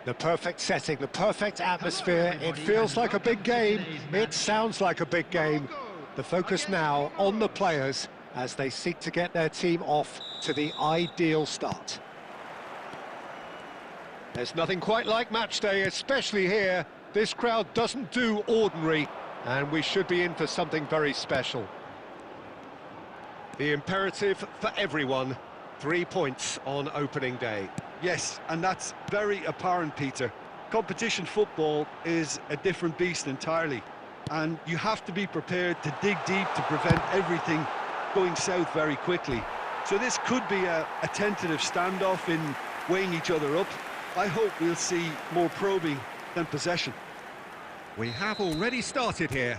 The perfect setting, the perfect atmosphere. It feels like a big game. It sounds like a big game. The focus now on the players as they seek to get their team off to the ideal start. There's nothing quite like match day, especially here. This crowd doesn't do ordinary, and we should be in for something very special. The imperative for everyone, 3 points on opening day. Yes, and that's very apparent, Peter. Competition football is a different beast entirely, and you have to be prepared to dig deep to prevent everything going south very quickly. So this could be a tentative standoff in weighing each other up. I hope we'll see more probing than possession. We have already started here.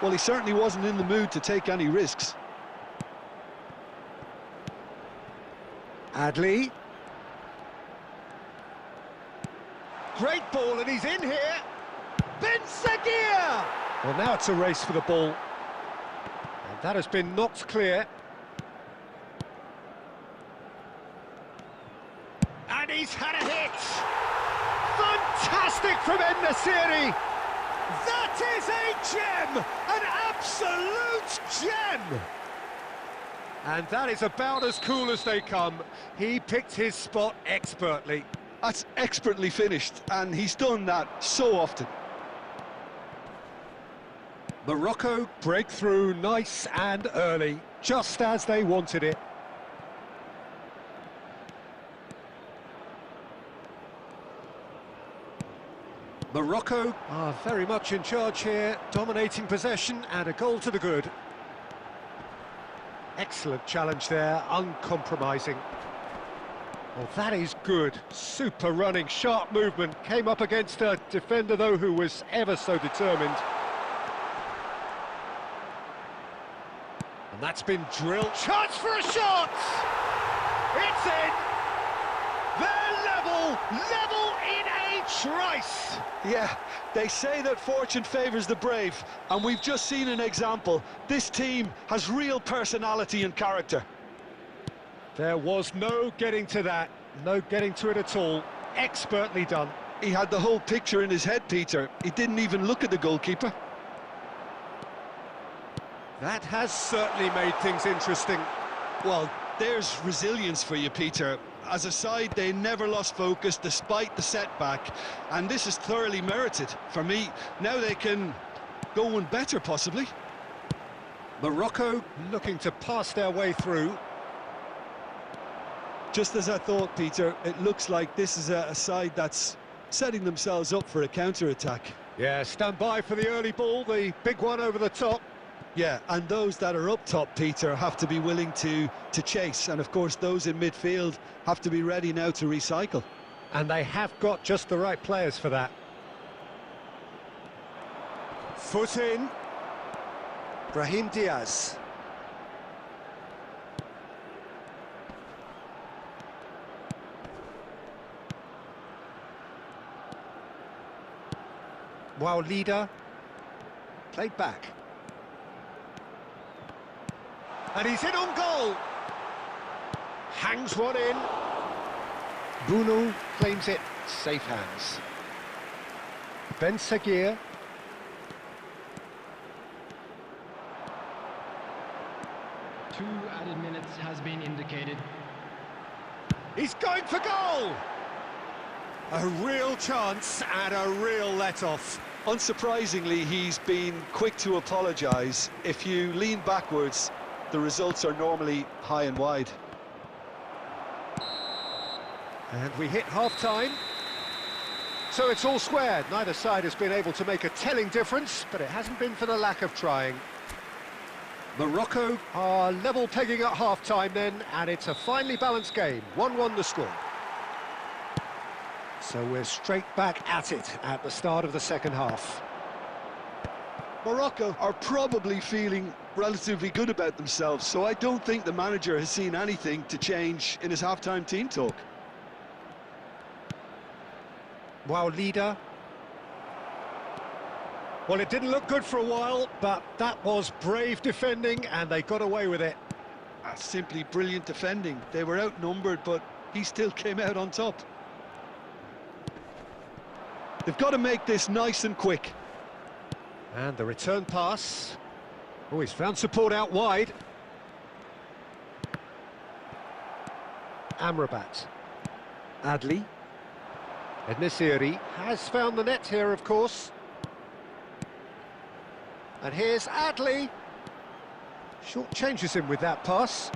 Well, he certainly wasn't in the mood to take any risks. Adley. Great ball, and he's in here. Ben Seguir! Well, now it's a race for the ball. And that has been knocked clear. And he's had a hit! Fantastic from En-Nesyri! That is a gem! An absolute gem! And that is about as cool as they come. He picked his spot expertly. That's expertly finished, and he's done that so often. Morocco break through nice and early, just as they wanted it. Morocco are very much in charge here, dominating possession and a goal to the good. Excellent challenge there, uncompromising. Well, that is good. Super running, sharp movement. Came up against a defender, though, who was ever so determined. And that's been drilled. Chance for a shot! It's in! They're level in a trice! Yeah, they say that fortune favours the brave, and we've just seen an example. This team has real personality and character. There was no getting to that, no getting to it at all. Expertly done. He had the whole picture in his head, Peter. He didn't even look at the goalkeeper. That has certainly made things interesting. Well, there's resilience for you, Peter. As a side, they never lost focus despite the setback, and this is thoroughly merited. For me, now they can go one better, possibly. Morocco looking to pass their way through. Just as I thought, Peter, it looks like this is a side that's setting themselves up for a counter-attack. Yeah, stand by for the early ball, the big one over the top. Yeah, and those that are up top, Peter, have to be willing to chase. And, of course, those in midfield have to be ready now to recycle. And they have got just the right players for that. Foot in. Brahim Diaz. Wow, leader. Played back. And he's in on goal. Hangs one in. Bruno claims it. Safe hands. Ben Seguir. Two added minutes has been indicated. He's going for goal! A real chance and a real let-off. Unsurprisingly, he's been quick to apologise. If you lean backwards, the results are normally high and wide. And we hit half-time. So it's all squared. Neither side has been able to make a telling difference, but it hasn't been for the lack of trying. Morocco are level pegging at half-time then, and it's a finely balanced game. 1-1 the score. So we're straight back at it at the start of the second half. Morocco are probably feeling relatively good about themselves, so I don't think the manager has seen anything to change in his half-time team talk. Wow, leader. Well, it didn't look good for a while, but that was brave defending, and they got away with it. That's simply brilliant defending. They were outnumbered, but he still came out on top. They've got to make this nice and quick. And the return pass. Oh, he's found support out wide. Amrabat. Adli. Ednesiri has found the net here, of course. And here's Adli. Short changes him with that pass.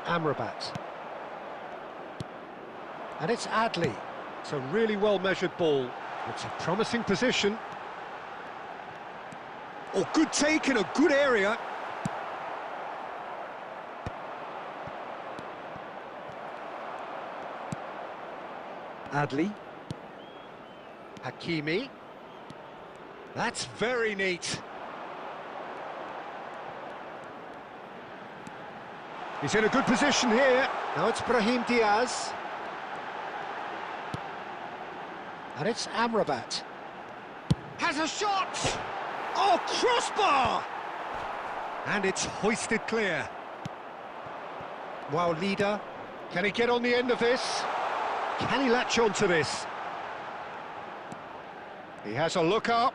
Amrabat. And it's Adli. It's a really well-measured ball. It's a promising position. Oh, good take in a good area. Adli. Hakimi. That's very neat. He's in a good position here. Now it's Brahim Diaz. And it's Amrabat. Has a shot! Oh, crossbar! And it's hoisted clear. Wow, leader. Can he get on the end of this? Can he latch on to this? He has a look up.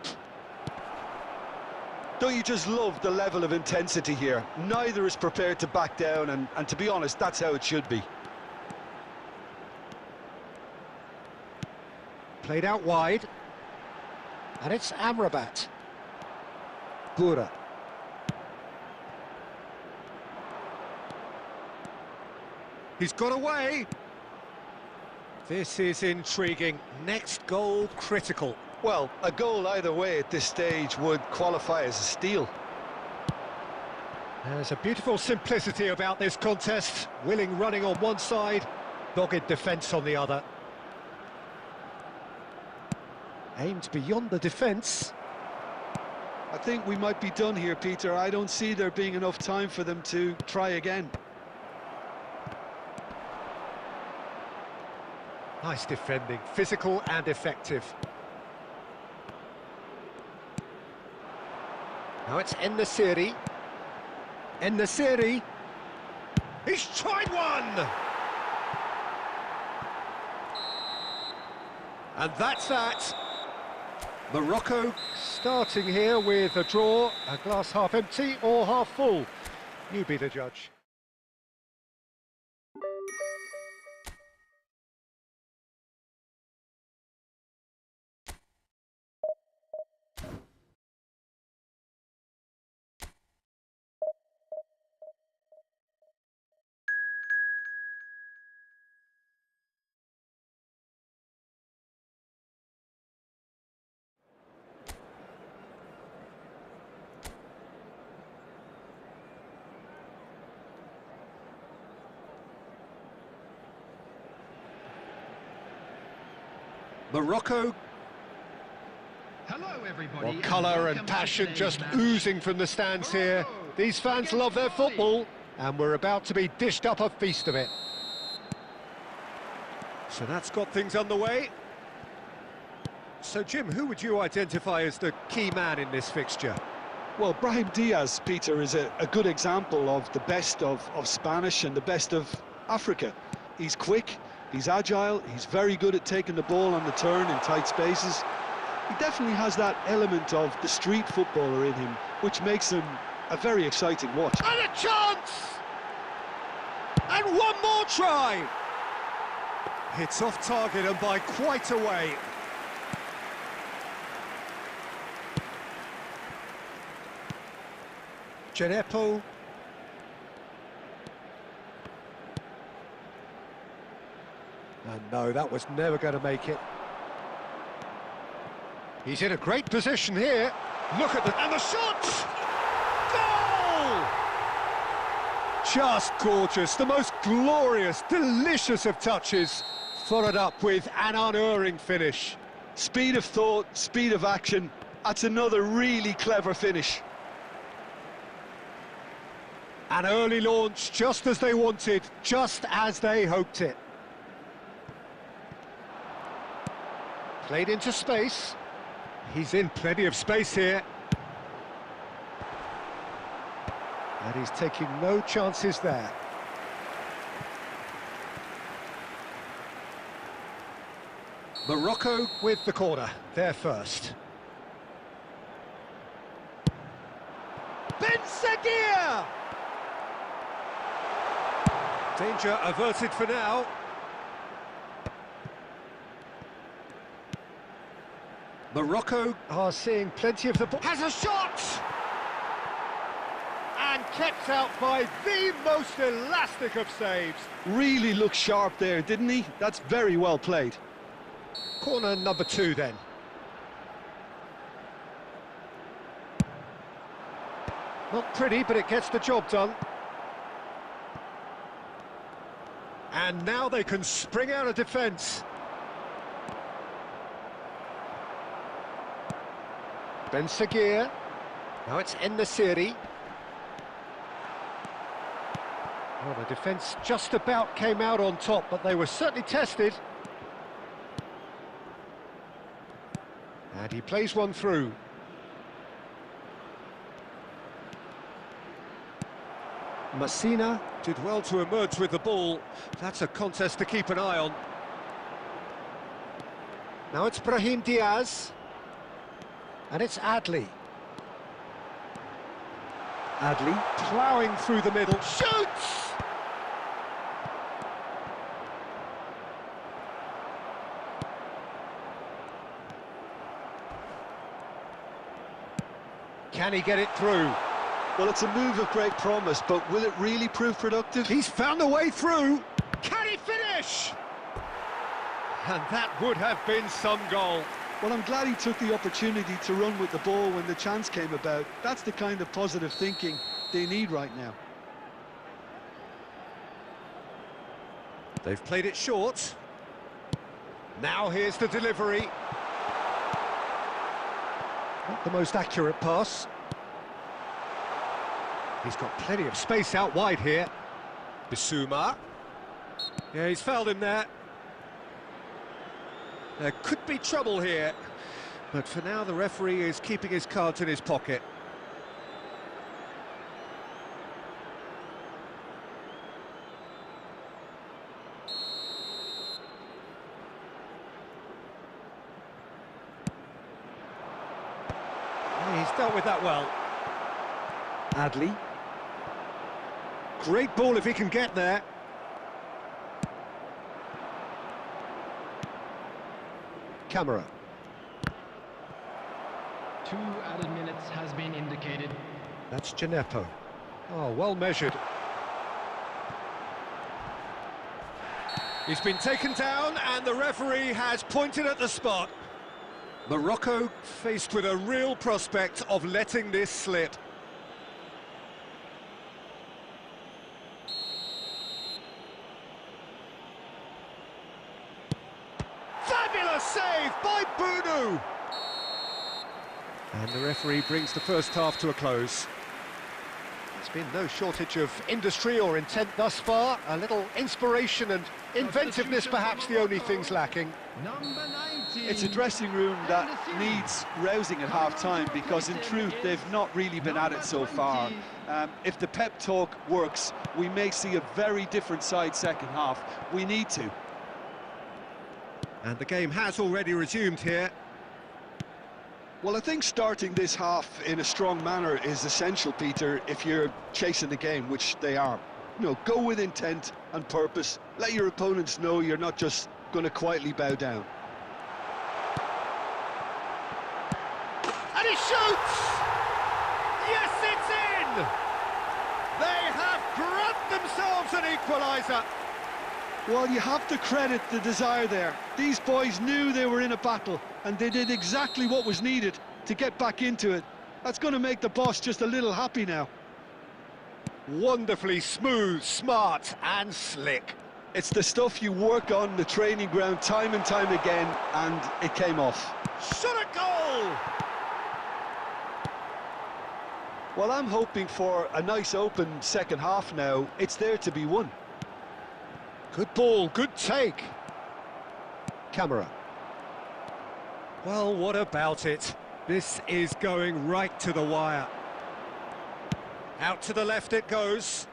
Don't you just love the level of intensity here? Neither is prepared to back down, and to be honest, that's how it should be. Played out wide. And it's Amrabat. Gura. He's got away. This is intriguing. Next goal critical. Well, a goal either way at this stage would qualify as a steal. There's a beautiful simplicity about this contest. Willing running on one side, dogged defence on the other. Aimed beyond the defence. I think we might be done here, Peter. I don't see there being enough time for them to try again. Nice defending, physical and effective. Now it's En-Nesyri. En-Nesyri. He's tried one! And that's that. Morocco starting here with a draw, a glass half empty or half full. You be the judge. Morocco. Hello, everybody. Well, colour and passion just oozing from the stands here. These fans love their football, and we're about to be dished up a feast of it. So that's got things underway. So, Jim, who would you identify as the key man in this fixture? Well, Brahim Diaz, Peter, is a good example of the best of Spanish and the best of Africa. He's quick, he's agile, he's very good at taking the ball on the turn in tight spaces. He definitely has that element of the street footballer in him, which makes him a very exciting watch. And a chance! And one more try! It's off target and by quite a way. Gineppo. And no, that was never going to make it. He's in a great position here. Look at the... and the shot! Goal! Just gorgeous, the most glorious, delicious of touches. Followed up with an unerring finish. Speed of thought, speed of action. That's another really clever finish. An early launch, just as they wanted, just as they hoped it. Played into space. He's in plenty of space here. And he's taking no chances there. Morocco with the corner, they're first. Ben Seguir! Danger averted for now. Morocco are seeing plenty of the ball. Has a shot! And kept out by the most elastic of saves. Really looked sharp there, didn't he? That's very well played. Corner number 2 then. Not pretty, but it gets the job done. And now they can spring out of defence. Ben Seguir. Now it's En-Nesyri. Well, the defence just about came out on top, but they were certainly tested. And he plays one through. Messina did well to emerge with the ball. That's a contest to keep an eye on. Now it's Brahim Diaz. And it's Adli. Adli ploughing through the middle. Shoots! Can he get it through? Well, it's a move of great promise, but will it really prove productive? He's found a way through. Can he finish? And that would have been some goal. Well, I'm glad he took the opportunity to run with the ball when the chance came about. That's the kind of positive thinking they need right now. They've played it short. Now here's the delivery. Not the most accurate pass. He's got plenty of space out wide here. Bissouma. Yeah, he's fouled him there. There could be trouble here. But for now, the referee is keeping his cards in his pocket. He's dealt with that well. Adli. Great ball if he can get there. Camera. 2 added minutes has been indicated. That's Gineppo. Oh, well measured. He's been taken down and the referee has pointed at the spot. Morocco faced with a real prospect of letting this slip. Fabulous save by Bunu! And the referee brings the first half to a close. There's been no shortage of industry or intent thus far. A little inspiration and inventiveness, perhaps the only things lacking. Number 19. It's a dressing room that needs rousing at half-time because, in truth, they've not really been at it so far. If the pep talk works, we may see a very different side second half. We need to. And the game has already resumed here. Well, I think starting this half in a strong manner is essential, Peter, if you're chasing the game, which they are. No, go with intent and purpose. Let your opponents know you're not just going to quietly bow down. And he shoots! Yes, it's in! They have grabbed themselves an equaliser. Well, you have to credit the desire there. These boys knew they were in a battle, and they did exactly what was needed to get back into it. That's going to make the boss just a little happy now. Wonderfully smooth, smart and slick. It's the stuff you work on the training ground time and time again, and it came off. Shot a goal! Well, I'm hoping for a nice open second half now. It's there to be won. Good ball, good take. Camera. Well, what about it? This is going right to the wire. Out to the left it goes.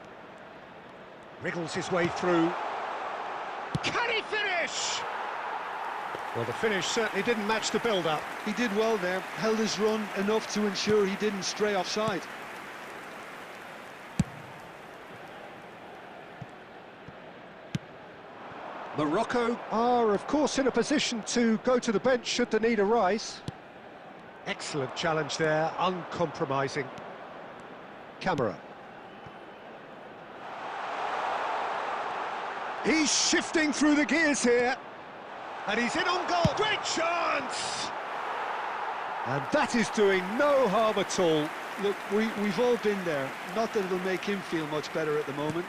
Wriggles his way through. Can he finish? Well, the finish certainly didn't match the build-up. He did well there, held his run enough to ensure he didn't stray offside. Morocco are, of course, in a position to go to the bench should the need arise. Excellent challenge there, uncompromising. Camera. He's shifting through the gears here. And he's in on goal. Great chance! And that is doing no harm at all. Look, we've all been there. Not that it'll make him feel much better at the moment.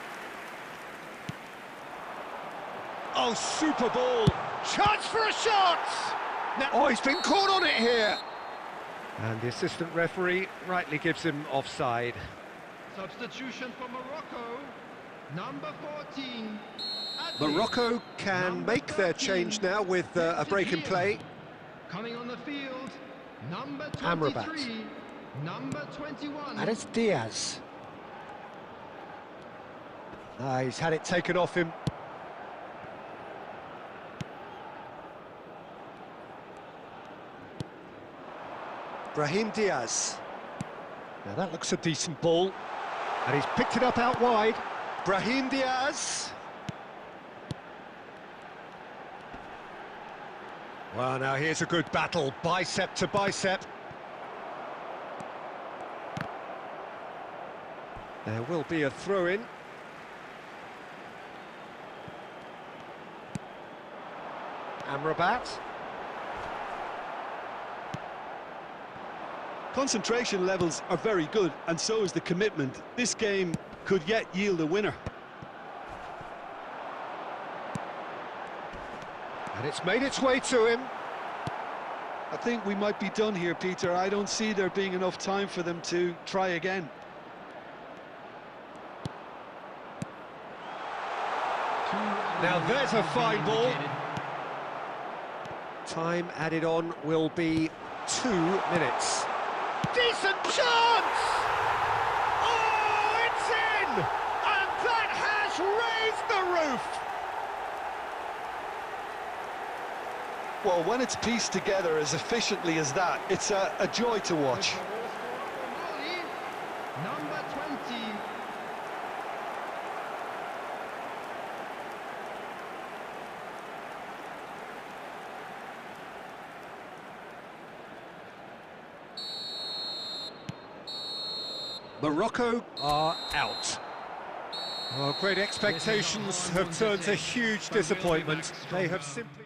Oh, super ball. Chance for a shot! Now, oh, he's been caught on it here. And the assistant referee rightly gives him offside. Substitution for Morocco, number 14. Morocco can make their change now with a break in play. Coming on the field, number 23, Amrabat. number 21. And it's Diaz. He's had it taken off him. Brahim Diaz. Now that looks a decent ball. And he's picked it up out wide. Brahim Diaz. Well, now here's a good battle, bicep to bicep. There will be a throw-in. Amrabat. Concentration levels are very good, and so is the commitment. This game could yet yield a winner. And it's made its way to him. I think we might be done here, Peter. I don't see there being enough time for them to try again. Now there's a fine ball. Time added on will be 2 minutes. Decent chance! Oh, it's in! And that has raised the roof! Well, when it's pieced together as efficiently as that, it's a joy to watch. Number 20. Morocco are out. Well, great expectations have turned to huge disappointment. They have simply...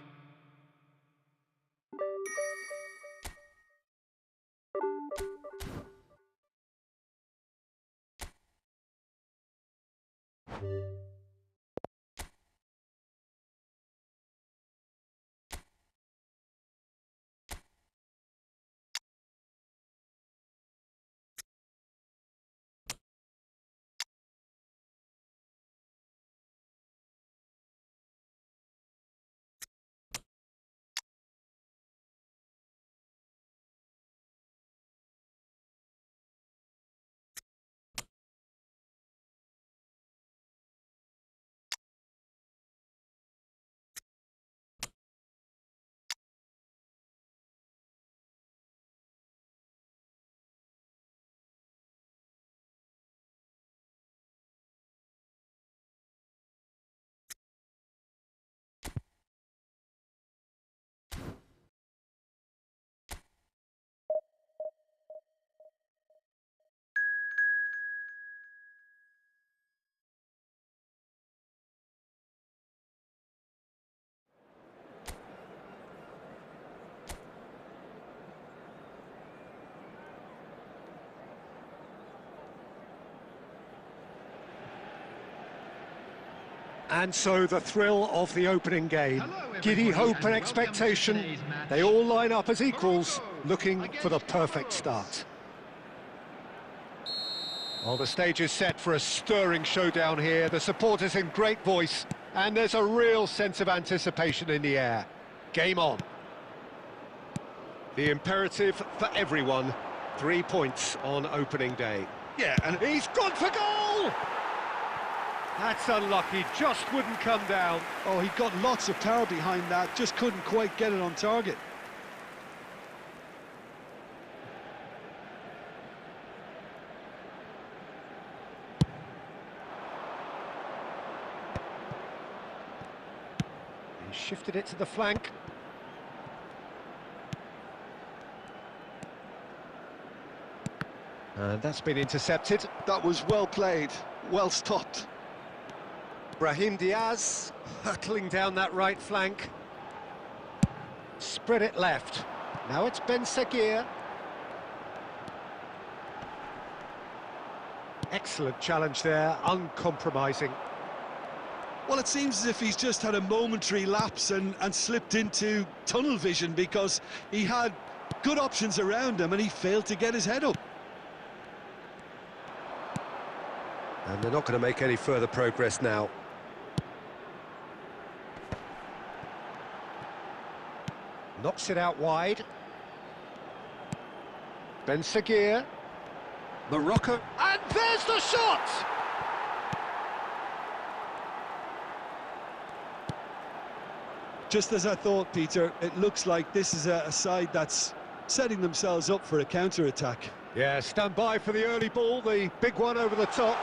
And so the thrill of the opening game. Giddy hope and expectation. They all line up as equals, looking for the perfect start. Well, the stage is set for a stirring showdown here. The supporters in great voice, and there's a real sense of anticipation in the air. Game on. The imperative for everyone, 3 points on opening day. Yeah, and He's gone for goal! That's unlucky, just wouldn't come down. oh, he got lots of power behind that, just couldn't quite get it on target. He shifted it to the flank. And that's been intercepted. That was well played, well stopped. Brahim Diaz hurtling down that right flank. Spread it left. Now it's Ben Seguir. Excellent challenge there, uncompromising. Well, it seems as if he's just had a momentary lapse and slipped into tunnel vision, because he had good options around him and he failed to get his head up. And they're not going to make any further progress now. Knocks it out wide. Ben Seguir. Morocco. And there's the shot! Just as I thought, Peter, it looks like this is a side that's setting themselves up for a counter-attack. Yeah, stand by for the early ball, the big one over the top.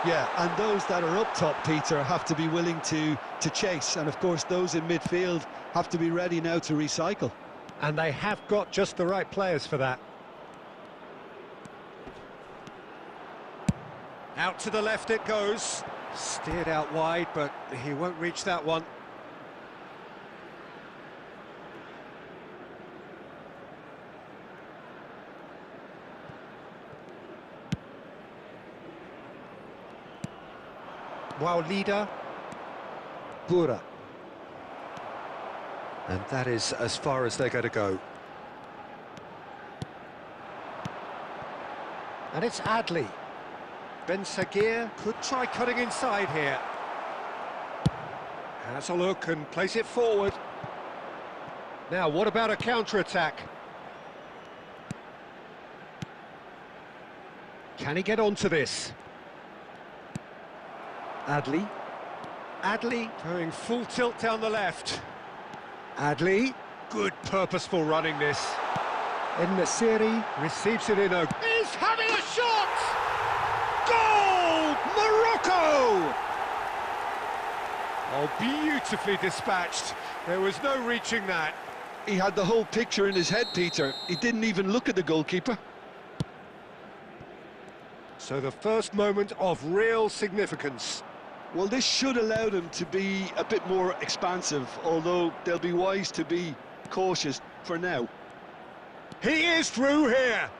Yeah, and those that are up top, Peter, have to be willing to chase. And, of course, those in midfield have to be ready now to recycle. And they have got just the right players for that. Out to the left it goes. Steered out wide, but he won't reach that one. Wow, leader. Bura. And that is as far as they're going to go. And it's Adli. Ben Seguir could try cutting inside here. Has a look and place it forward. Now, what about a counter-attack? Can he get onto this? Adli. Adli going full tilt down the left. Adli, good purposeful running this. En-Nesyri receives it in a... He's having a shot! Goal! Morocco! Oh, beautifully dispatched. There was no reaching that. He had the whole picture in his head, Peter. He didn't even look at the goalkeeper. So the first moment of real significance. Well, this should allow them to be a bit more expansive, although they'll be wise to be cautious for now. He is through here.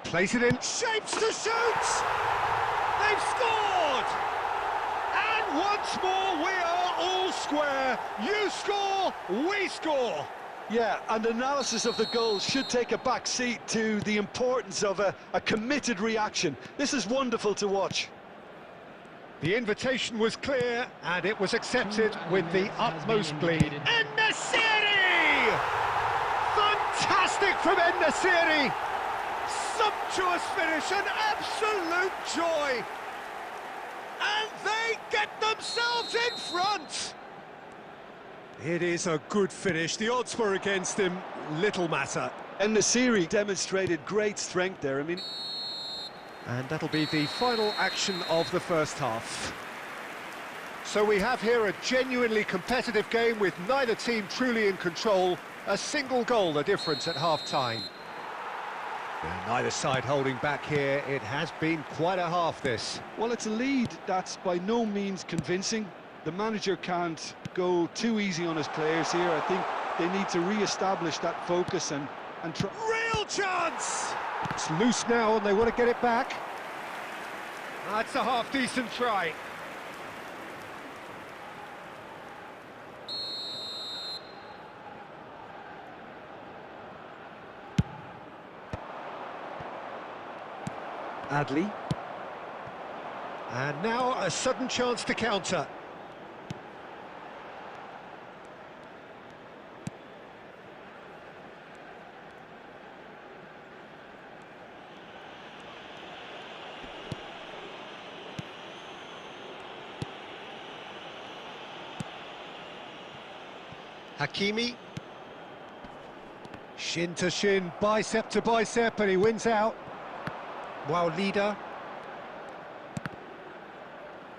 Place it in. Shapes to shoot! They've scored! And once more we are all square. You score, we score. Yeah, and analysis of the goal should take a back seat to the importance of a committed reaction. This is wonderful to watch. The invitation was clear, and it was accepted with the utmost glee. En-Nesyri! Fantastic from En-Nesyri! Sumptuous finish, an absolute joy! And they get themselves in front! It is a good finish. The odds were against him, little matter. En-Nesyri demonstrated great strength there. I mean... And that'll be the final action of the first half. So we have here a genuinely competitive game with neither team truly in control. A single goal the difference at half-time. Neither side holding back here. It has been quite a half, this. Well, it's a lead that's by no means convincing. The manager can't go too easy on his players here. I think they need to re-establish that focus and try... Real chance! It's loose now and they want to get it back. That's a half-decent try. Adli. And now a sudden chance to counter. Hakimi. Shin to shin, bicep to bicep, and he wins out. Wow, leader.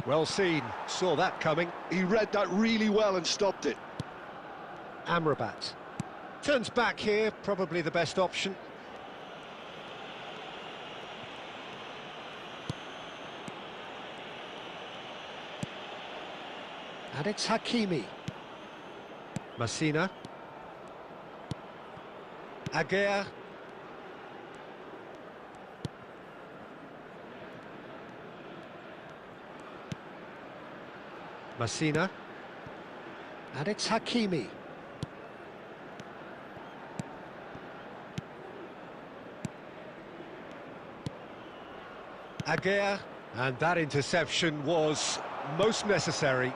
Well seen, saw that coming. He read that really well and stopped it. Amrabat. Turns back here, probably the best option. And it's Hakimi. Messina. Aguirre. Messina. And it's Hakimi. Aguirre. And that interception was most necessary.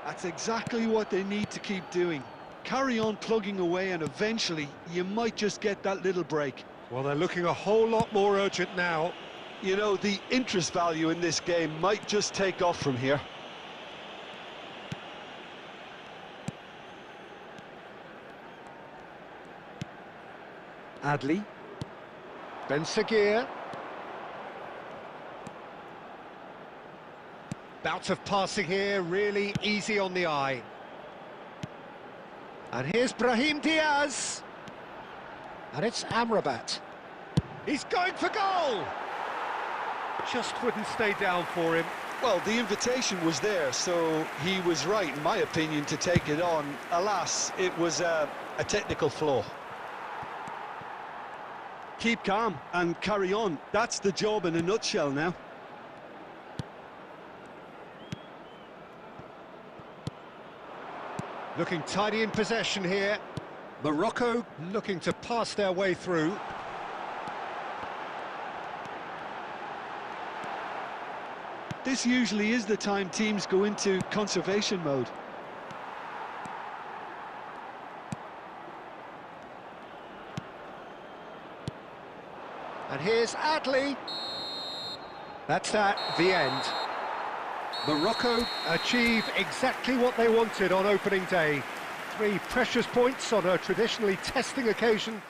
That's exactly what they need to keep doing. Carry on plugging away and eventually you might just get that little break. Well, they're looking a whole lot more urgent now. You know, the interest value in this game might just take off from here. Adli. Ben Seguir. Bout of passing here, really easy on the eye. And here's Brahim Diaz. And it's Amrabat. He's going for goal! Just wouldn't stay down for him. Well, the invitation was there, so he was right, in my opinion, to take it on. Alas, it was a technical flaw. Keep calm and carry on. That's the job in a nutshell now. Looking tidy in possession here. Morocco looking to pass their way through. This usually is the time teams go into conservation mode. And here's Adli. That's that, the end. Morocco achieve exactly what they wanted on opening day. 3 precious points on a traditionally testing occasion.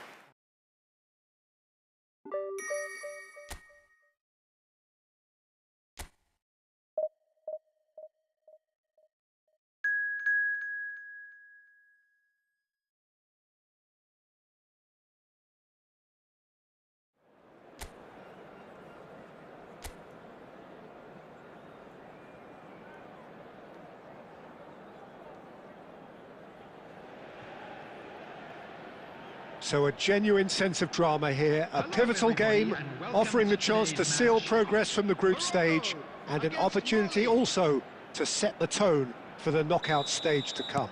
So a genuine sense of drama here, a pivotal game, offering the chance to seal progress from the group stage and an opportunity also to set the tone for the knockout stage to come.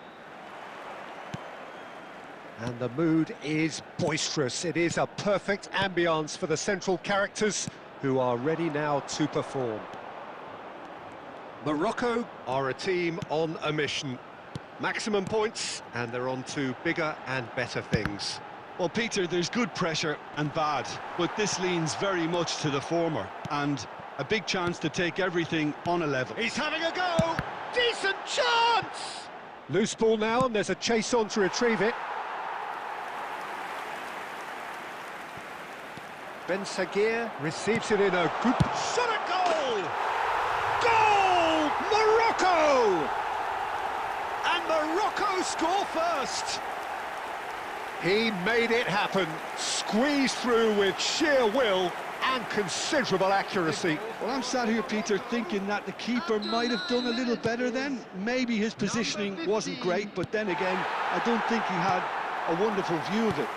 And the mood is boisterous. It is a perfect ambience for the central characters who are ready now to perform. Morocco are a team on a mission. Maximum points, and they're on to bigger and better things. Well, Peter, there's good pressure and bad, but this leans very much to the former, and a big chance to take everything on a level. He's having a go! Decent chance! Loose ball now, and there's a chase on to retrieve it. Ben Seguir receives it in a good shot at goal! Goal! Morocco! And Morocco score first! He made it happen, squeezed through with sheer will and considerable accuracy. Well, I'm sat here, Peter, thinking that the keeper might have done a little better then. Maybe his positioning wasn't great, but then again, I don't think he had a wonderful view of it.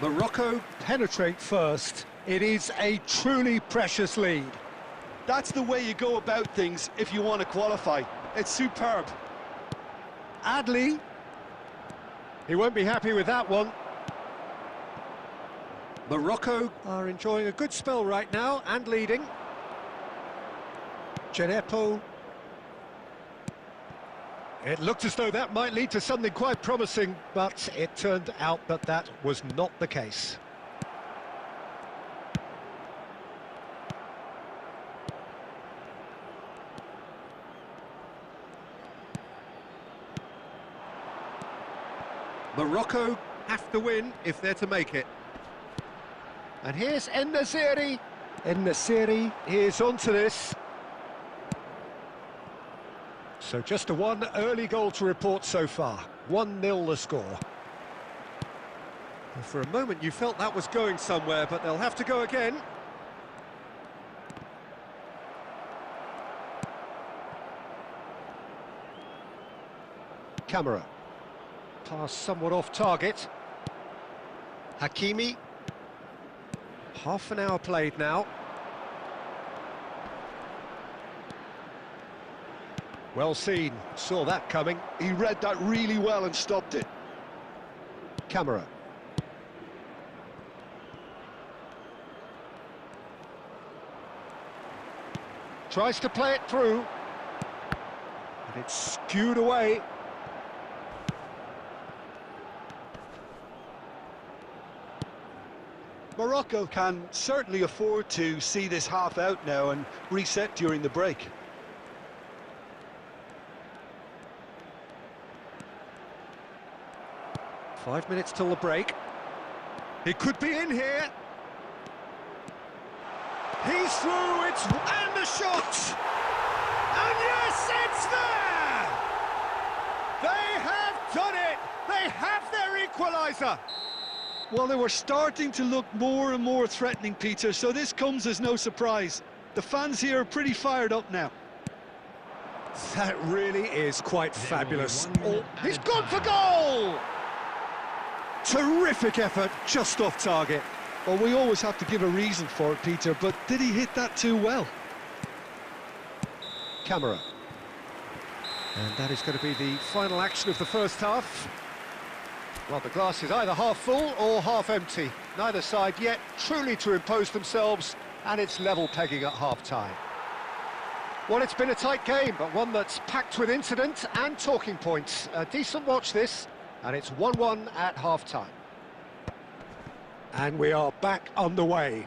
Morocco penetrate first. It is a truly precious lead. That's the way you go about things if you want to qualify. It's superb. Adli. He won't be happy with that one. Morocco are enjoying a good spell right now and leading. Genepo. It looked as though that might lead to something quite promising, but it turned out that that was not the case. Morocco have to win if they're to make it. And here's En-Nesyri. En-Nesyri is onto this. So just a one early goal to report so far. 1-0 the score. And for a moment you felt that was going somewhere, but they'll have to go again. Camera. Pass somewhat off target. Hakimi. Half an hour played now. Well seen, saw that coming. He read that really well and stopped it. Camera. Tries to play it through. And it's skewed away. Morocco can certainly afford to see this half out now and reset during the break. Five minutes till the break. He could be in here. He's through, and the shot! And yes, it's there! They have done it! They have their equaliser! Well, they were starting to look more and more threatening, Peter, so this comes as no surprise. The fans here are pretty fired up now. That really is quite fabulous. Oh, he's gone for goal! Terrific effort, just off target. Well, we always have to give a reason for it, Peter, but did he hit that too well? Camera. And that is going to be the final action of the first half. Well, the glass is either half full or half empty. Neither side yet truly to impose themselves, and it's level pegging at half-time. Well, it's been a tight game, but one that's packed with incident and talking points. A decent watch this, and it's 1-1 at half-time. And we are back underway.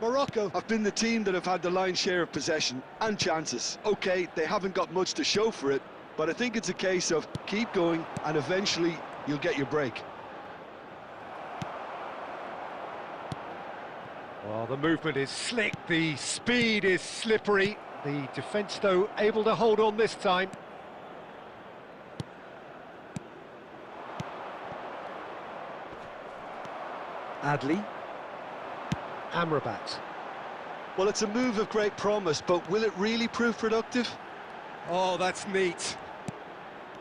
Morocco have been the team that have had the lion's share of possession and chances. OK, they haven't got much to show for it, but I think it's a case of keep going and eventually you'll get your break. Well, the movement is slick, the speed is slippery. The defence, though, able to hold on this time. Adli. Amrabat. Well, it's a move of great promise, but will it really prove productive? Oh, that's neat.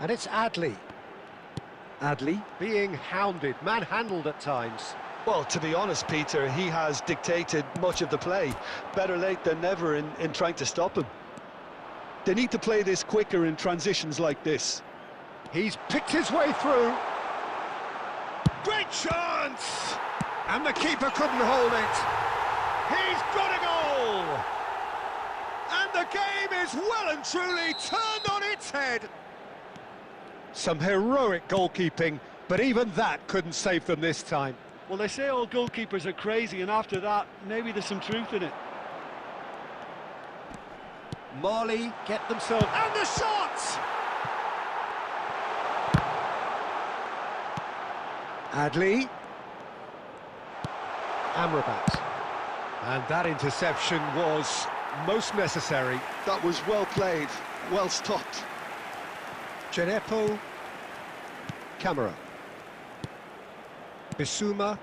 And it's Adli. Adli being hounded, manhandled at times. Well, to be honest, Peter, he has dictated much of the play. Better late than never in trying to stop him. They need to play this quicker in transitions like this. He's picked his way through. Great chance! And the keeper couldn't hold it. He's got a goal! And the game is well and truly turned on its head. Some heroic goalkeeping, but even that couldn't save them this time. Well, they say all goalkeepers are crazy, and after that, maybe there's some truth in it. Mali get themselves... And the shot! Adli. Amrabat. And that interception was most necessary. That was well played, well stopped. Genepo. Camera. Bissouma.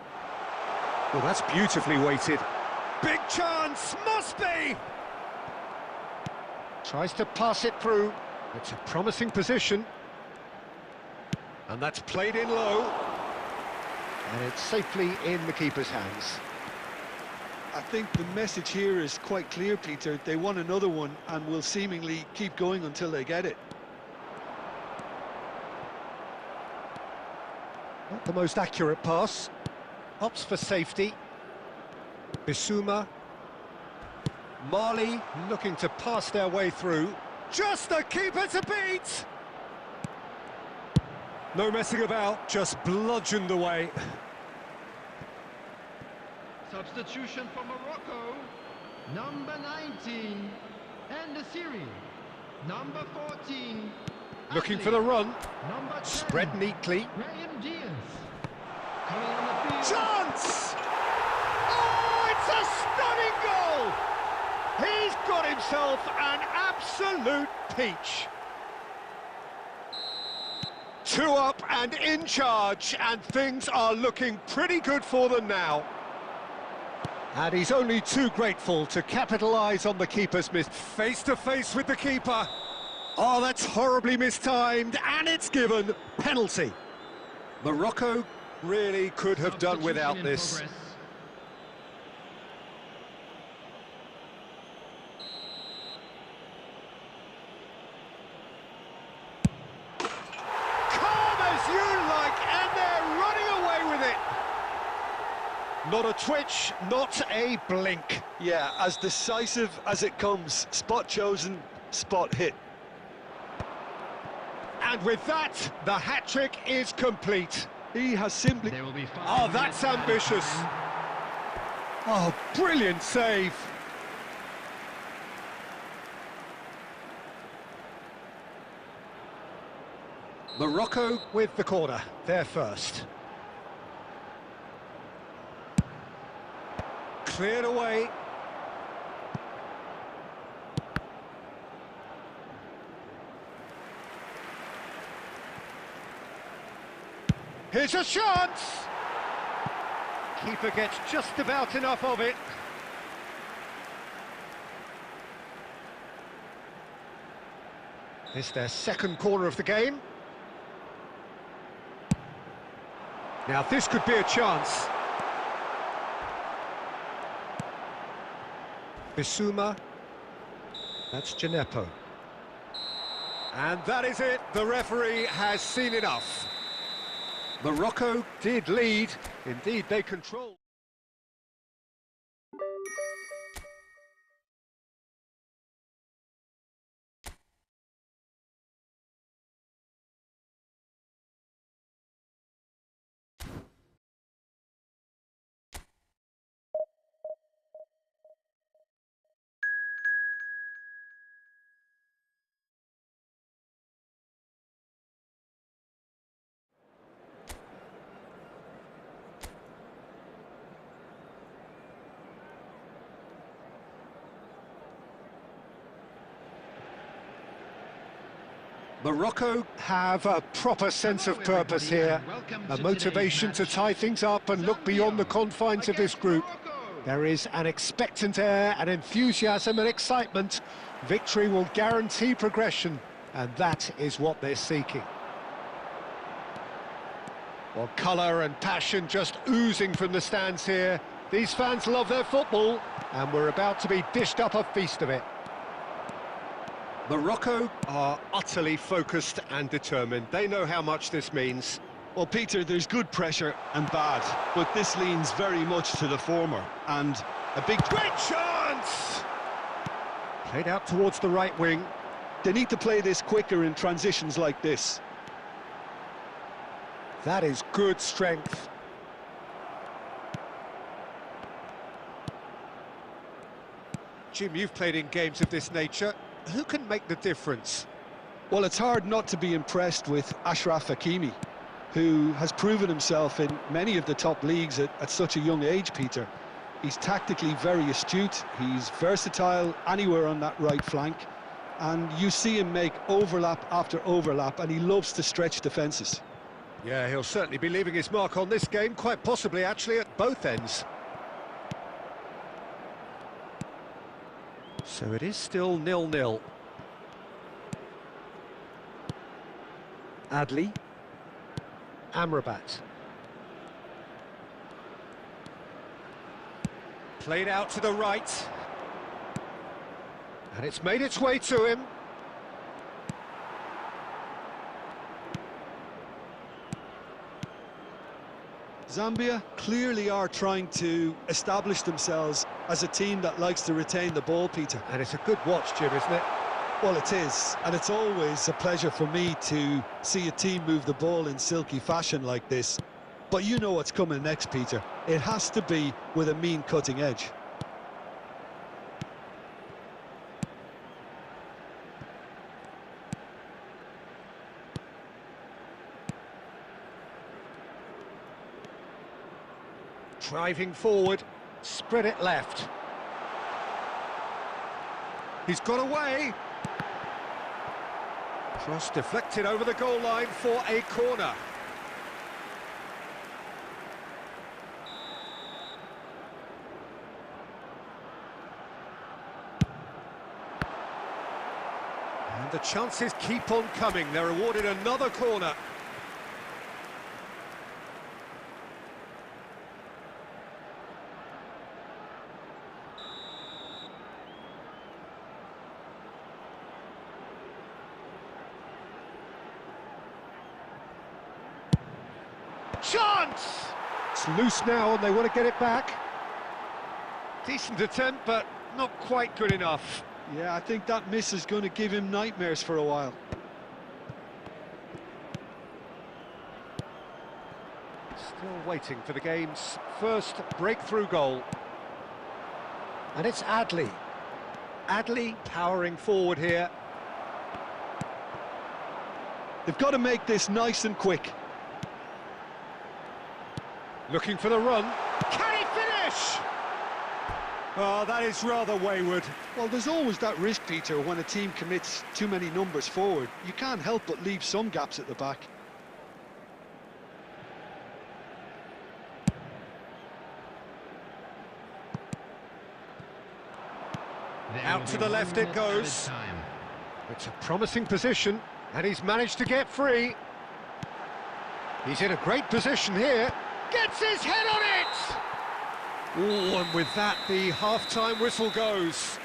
Well, that's beautifully weighted. Big chance, must be! Tries to pass it through. It's a promising position. And that's played in low. And it's safely in the keeper's hands. I think the message here is quite clear, Peter. They want another one and will seemingly keep going until they get it. Not the most accurate pass. Opts for safety. Bissouma. Mali looking to pass their way through. Just the keeper to beat! No messing about, just bludgeoned away. Substitution for Morocco. Number 19. And the series. Number 14. Looking for the run. Number 10. Spread neatly. Brahim Diaz. Coming on the field. Chance! Oh, it's a stunning goal! He's got himself an absolute peach. 2 up and in charge, and things are looking pretty good for them now. And he's only too grateful to capitalise on the keeper's miss. Face to face with the keeper. Oh, that's horribly mistimed, and it's given. Penalty. Morocco really could have done without this. Progress. And they're running away with it. Not a twitch, not a blink. Yeah, as decisive as it comes. Spot chosen, spot hit. And with that, the hat-trick is complete. He has simply... There will be 5 Oh, that's minutes ambitious. added time. Oh, brilliant save. Morocco with the corner, they're first. Cleared away. Here's a chance! Keeper gets just about enough of it. It's their second corner of the game. Now this could be a chance. Bissouma. That's Gineppo. And that is it. The referee has seen enough. Morocco did lead. Indeed, they controlled. Morocco have a proper sense of purpose here, a motivation to tie things up and look beyond the confines of this group. There is an expectant air, an enthusiasm and excitement. Victory will guarantee progression, and that is what they're seeking. Well, colour and passion just oozing from the stands here. These fans love their football, and we're about to be dished up a feast of it. Morocco are utterly focused and determined. They know how much this means. Well, Peter, there's good pressure and bad, but this leans very much to the former, and a big... Great chance! Played out towards the right wing. They need to play this quicker in transitions like this. That is good strength. Jim, you've played in games of this nature. Who can make the difference? Well, it's hard not to be impressed with Achraf Hakimi, who has proven himself in many of the top leagues at such a young age, Peter. He's tactically very astute, he's versatile anywhere on that right flank, and you see him make overlap after overlap, and he loves to stretch defences. Yeah, he'll certainly be leaving his mark on this game, quite possibly actually at both ends. So it is still 0-0. Adli. Amrabat. Played out to the right. And it's made its way to him. Zambia clearly are trying to establish themselves as a team that likes to retain the ball, Peter. And it's a good watch, Jim, isn't it? Well, it is, and it's always a pleasure for me to see a team move the ball in silky fashion like this. But you know what's coming next, Peter. It has to be with a mean cutting edge. Driving forward, spread it left. He's got away. Cross deflected over the goal line for a corner. And the chances keep on coming. They're awarded another corner. Chance! It's loose now and they want to get it back. Decent attempt, but not quite good enough. Yeah, I think that miss is going to give him nightmares for a while. Still waiting for the game's first breakthrough goal. And it's Adley. Adley powering forward here. They've got to make this nice and quick. Looking for the run. Can he finish? Oh, that is rather wayward. Well, there's always that risk, Peter, when a team commits too many numbers forward. You can't help but leave some gaps at the back. Out to the left it goes. It's a promising position, and he's managed to get free. He's in a great position here. Gets his head on it! Oh, and with that, the half-time whistle goes.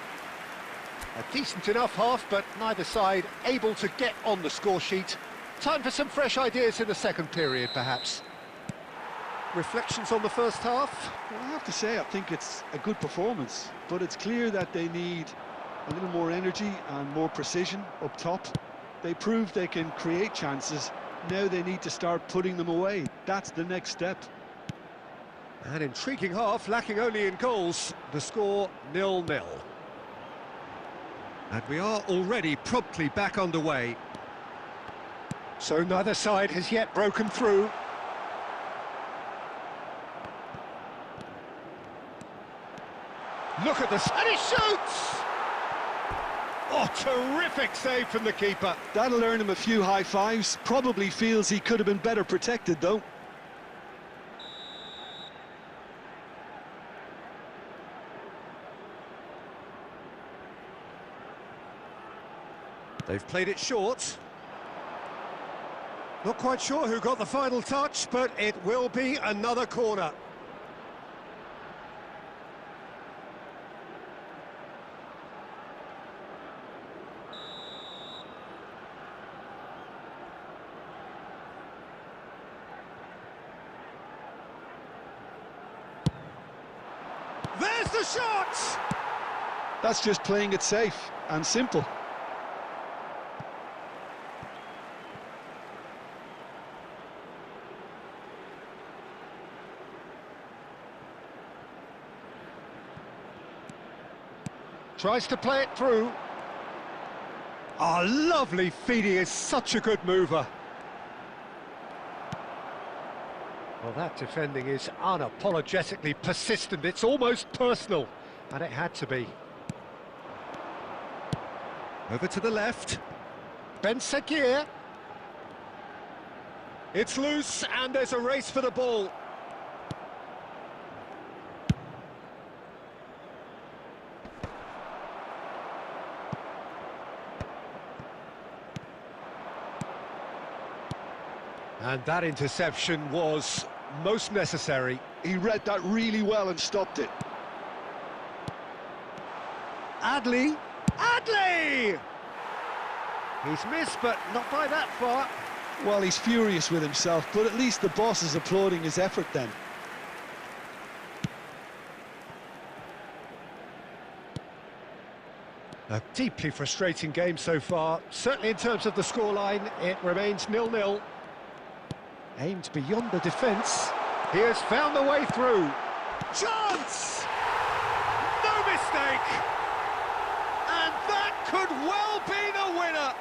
A decent enough half, but neither side able to get on the score sheet. Time for some fresh ideas in the second period, perhaps. Reflections on the first half? Well, I have to say, I think it's a good performance, but it's clear that they need a little more energy and more precision up top. They proved they can create chances. Now they need to start putting them away. That's the next step. An intriguing half, lacking only in goals. The score 0-0. And we are already promptly back underway. So neither side has yet broken through. Look at this, and he shoots! Oh, terrific save from the keeper. That'll earn him a few high fives. Probably feels he could have been better protected, though. They've played it short. Not quite sure who got the final touch, but it will be another corner. There's the shot! That's just playing it safe and simple. Tries to play it through. Oh, lovely feed. He is such a good mover. Well, that defending is unapologetically persistent. It's almost personal, and it had to be. Over to the left. Ben Seguir. It's loose, and there's a race for the ball. And that interception was most necessary. He read that really well and stopped it. Adley! Adley! He's missed, but not by that far. Well, he's furious with himself, but at least the boss is applauding his effort then. A deeply frustrating game so far. Certainly in terms of the scoreline, it remains 0-0. Aimed beyond the defence. He has found the way through. Chance! No mistake! And that could well be the winner!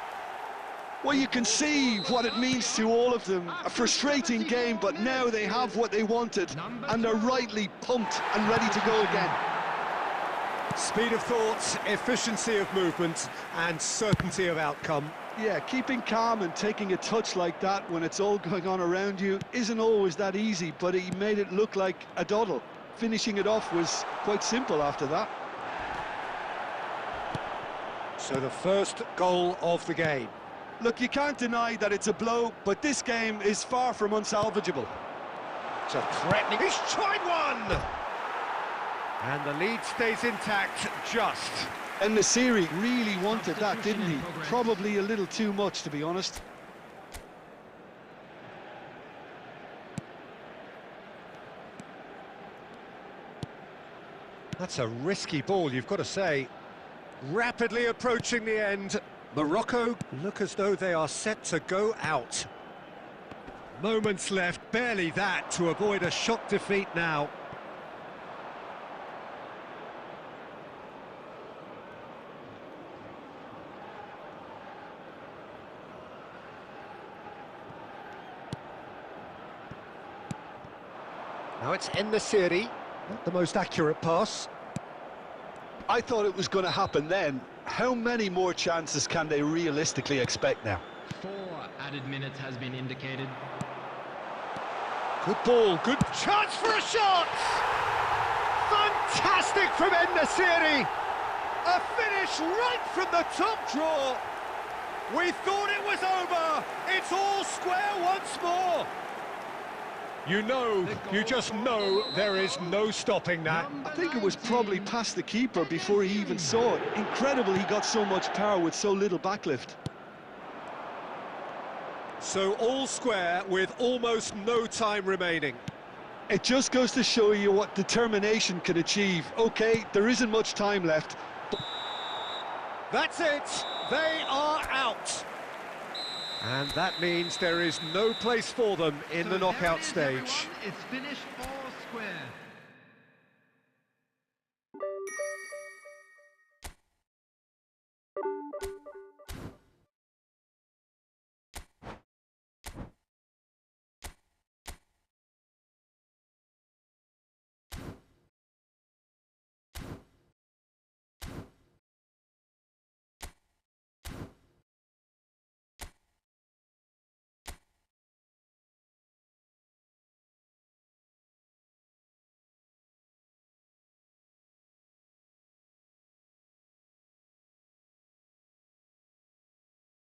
Well, you can see what it means to all of them. A frustrating game, but now they have what they wanted, and they're rightly pumped and ready to go again. Speed of thought, efficiency of movement, and certainty of outcome. Yeah, keeping calm and taking a touch like that when it's all going on around you isn't always that easy, but he made it look like a doddle. Finishing it off was quite simple after that. So the first goal of the game. Look, you can't deny that it's a blow, but this game is far from unsalvageable. It's a threatening... He's tried one! And the lead stays intact, just. And Nasiri really wanted that, didn't he? Probably a little too much, to be honest. That's a risky ball, you've got to say. Rapidly approaching the end. Morocco look as though they are set to go out. Moments left, barely that, to avoid a shock defeat now. Now it's En-Nesyri, not the most accurate pass. I thought it was going to happen then. How many more chances can they realistically expect now? 4 added minutes has been indicated. Good ball, good chance for a shot! Fantastic from En-Nesyri! A finish right from the top draw! We thought it was over! It's all square once more! You know, you just know there is no stopping that. I think it was probably past the keeper before he even saw it. Incredible he got so much power with so little backlift. So all square with almost no time remaining. It just goes to show you what determination can achieve. Okay, there isn't much time left. That's it, they are out. And that means there is no place for them in the knockout stage. It's finished.